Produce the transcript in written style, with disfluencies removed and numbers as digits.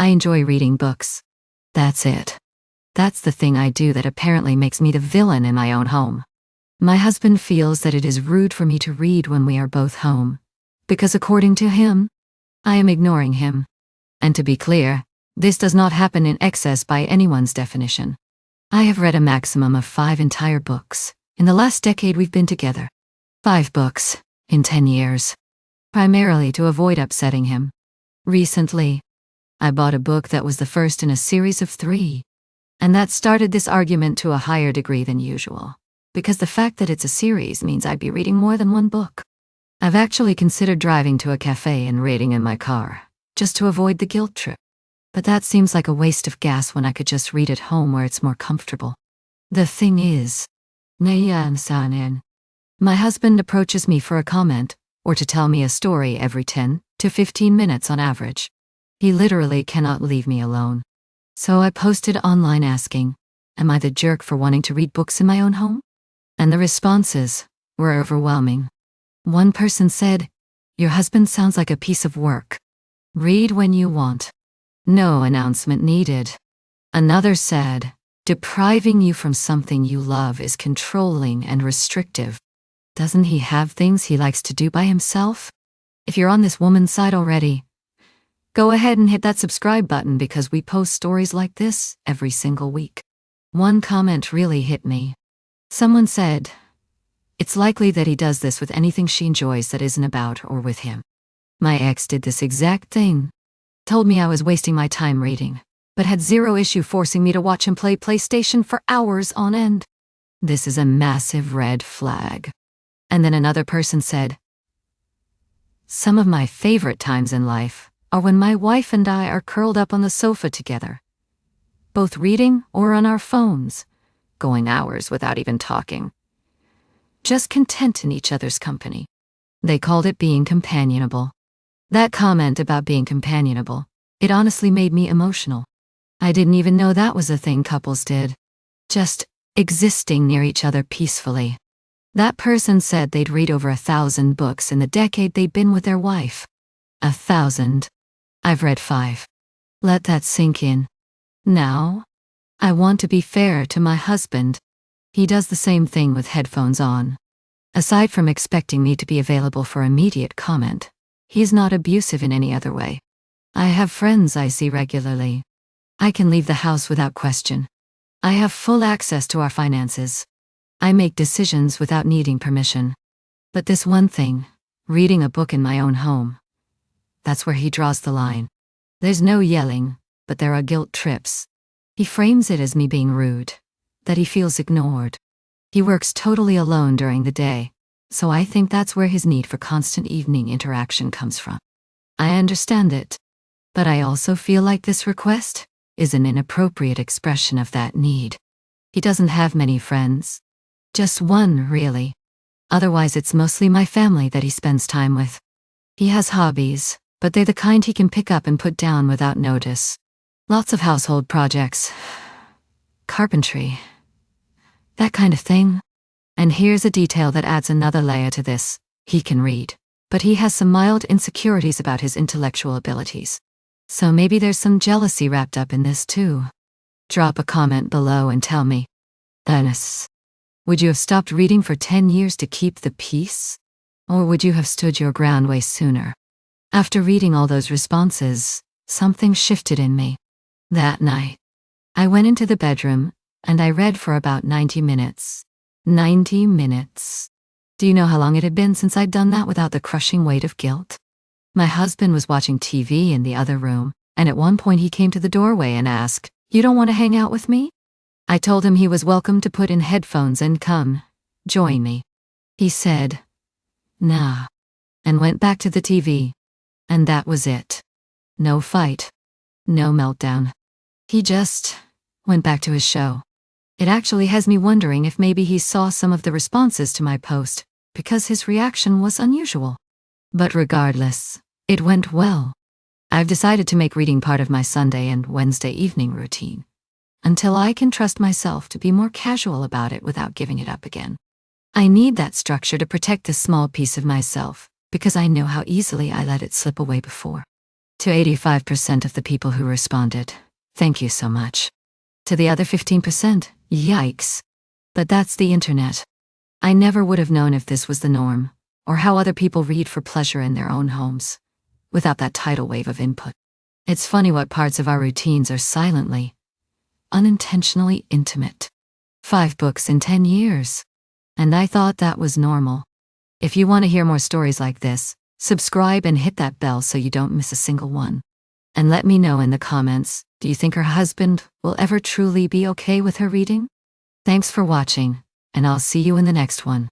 I enjoy reading books. That's it. That's the thing I do that apparently makes me the villain in my own home. My husband feels that it is rude for me to read when we are both home, because according to him, I am ignoring him. And to be clear, this does not happen in excess by anyone's definition. I have read a maximum of 5 entire books in the last decade we've been together. 5 books in 10 years, primarily to avoid upsetting him. Recently, I bought a book that was the first in a series of 3, and that started this argument to a higher degree than usual, because the fact that it's a series means I'd be reading more than one book. I've actually considered driving to a café and reading in my car, just to avoid the guilt trip. But that seems like a waste of gas when I could just read at home where it's more comfortable. The thing is, my husband approaches me for a comment, or to tell me a story every 10 to 15 minutes on average. He literally cannot leave me alone. So I posted online asking, am I the jerk for wanting to read books in my own home? And the responses were overwhelming. One person said, your husband sounds like a piece of work. Read when you want. No announcement needed. Another said, depriving you from something you love is controlling and restrictive. Doesn't he have things he likes to do by himself? If you're on this woman's side already, go ahead and hit that subscribe button because we post stories like this every single week. One comment really hit me. Someone said, it's likely that he does this with anything she enjoys that isn't about or with him. My ex did this exact thing. Told me I was wasting my time reading, but had zero issue forcing me to watch him play PlayStation for hours on end. This is a massive red flag. And then another person said, some of my favorite times in life are when my wife and I are curled up on the sofa together, both reading or on our phones, going hours without even talking, just content in each other's company. They called it being companionable. That comment about being companionable, it honestly made me emotional. I didn't even know that was a thing couples did. Just existing near each other peacefully. That person said they'd read over 1,000 books in the decade they'd been with their wife. 1,000. I've read 5. Let that sink in. Now, I want to be fair to my husband. He does the same thing with headphones on. Aside from expecting me to be available for immediate comment, he's not abusive in any other way. I have friends I see regularly. I can leave the house without question. I have full access to our finances. I make decisions without needing permission. But this one thing, reading a book in my own home, that's where he draws the line. There's no yelling, but there are guilt trips. He frames it as me being rude, that he feels ignored. He works totally alone during the day, so I think that's where his need for constant evening interaction comes from. I understand it, but I also feel like this request is an inappropriate expression of that need. He doesn't have many friends. Just one, really. Otherwise it's mostly my family that he spends time with. He has hobbies, but they're the kind he can pick up and put down without notice. Lots of household projects. Carpentry. That kind of thing. And here's a detail that adds another layer to this. He can read, but he has some mild insecurities about his intellectual abilities. So maybe there's some jealousy wrapped up in this too. Drop a comment below and tell me. Ernest, would you have stopped reading for 10 years to keep the peace? Or would you have stood your ground way sooner? After reading all those responses, something shifted in me. That night, I went into the bedroom and I read for about 90 minutes. 90 minutes. Do you know how long it had been since I'd done that without the crushing weight of guilt? My husband was watching TV in the other room, and at one point he came to the doorway and asked, "You don't want to hang out with me?" I told him he was welcome to put in headphones and come join me. He said, "Nah," and went back to the TV. And that was it. No fight. No meltdown. He just went back to his show. It actually has me wondering if maybe he saw some of the responses to my post, because his reaction was unusual. But regardless, it went well. I've decided to make reading part of my Sunday and Wednesday evening routine, until I can trust myself to be more casual about it without giving it up again. I need that structure to protect this small piece of myself, because I know how easily I let it slip away before. To 85% of the people who responded, thank you so much. To the other 15%, yikes. But that's the internet. I never would have known if this was the norm, or how other people read for pleasure in their own homes, without that tidal wave of input. It's funny what parts of our routines are silently, unintentionally intimate. 5 books in 10 years. And I thought that was normal. If you want to hear more stories like this, subscribe and hit that bell so you don't miss a single one. And let me know in the comments, do you think her husband will ever truly be okay with her reading? Thanks for watching, and I'll see you in the next one.